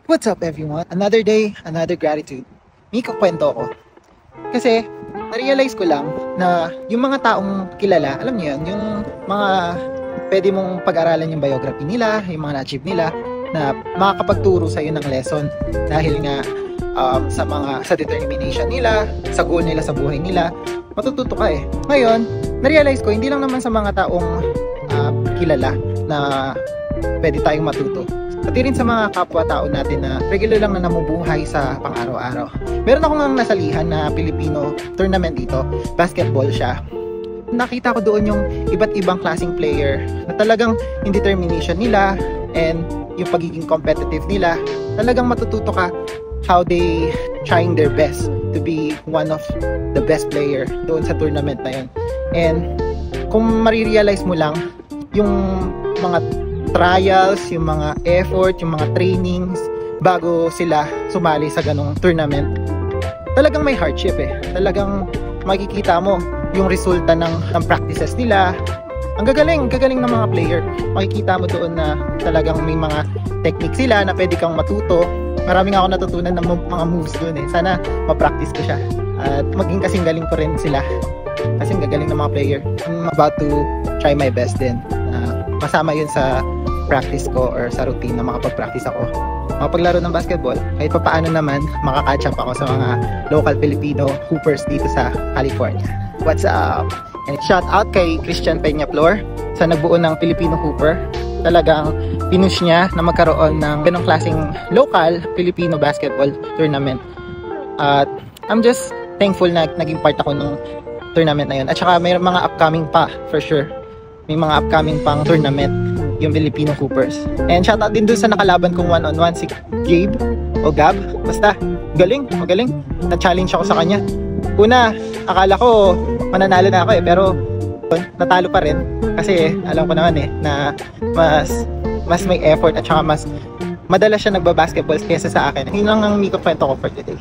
What's up everyone? Another day, another gratitude. May kukwento ko. Kasi, na-realize ko lang na yung mga taong kilala, alam niyo yun, yung mga pwede mong pag-aralan yung biography nila, yung mga na-achieve nila, na makakapagturo sa'yo ng lesson dahil nga sa determination nila, sa goal nila sa buhay nila, matututo ka eh. Ngayon, na-realize ko, hindi lang naman sa mga taong kilala na pwede tayong matuto. Pati rin sa mga kapwa-tao natin na regular lang na namumuhay sa pang-araw-araw. Meron akong nasalihan na Filipino tournament dito. Basketball siya. Nakita ko doon yung iba't ibang klaseng player na talagang yung determination nila and yung pagiging competitive nila. Talagang matututo ka how they trying their best to be one of the best player doon sa tournament na yun. And kung marirealize mo lang yung mga trials, yung mga effort, yung mga trainings bago sila sumali sa ganong tournament, talagang may hardship eh. Talagang makikita mo yung resulta ng practices nila. Ang gagaling ng mga player. Makikita mo doon na talagang may mga technique sila na pwede kang matuto. Maraming ako natutunan ng mga moves doon eh. Sana ma-practice ko siya at maging kasing galing ko rin sila. Kasing gagaling ng mga player. I'm about to try my best din. Masama yun sa practice ko or sa routine na makapag-practice ako. Makapaglaro ng basketball, kahit pa paano naman makaka-catch up ako sa mga local Filipino hoopers dito sa California. What's up? And shout out kay Christian Peñaflor sa nagbuo ng Filipino hooper. Talagang pinush niya na magkaroon ng ganong klaseng local Filipino basketball tournament. At I'm just thankful na naging part ako ng tournament na yun. At saka may mga upcoming pa for sure. May mga upcoming pang tournament yung Filipino hoopers. And shoutout din dun sa nakalaban kong one-on-one si Gabe o Gab. Basta, magaling. Na-challenge ako sa kanya. Una, akala ko mananalo na ako eh, pero natalo pa rin. Kasi alam ko naman eh, na mas may effort at saka mas madalas siya nagbabasketball kaysa sa akin. Yun lang ang miko kwento ko for today.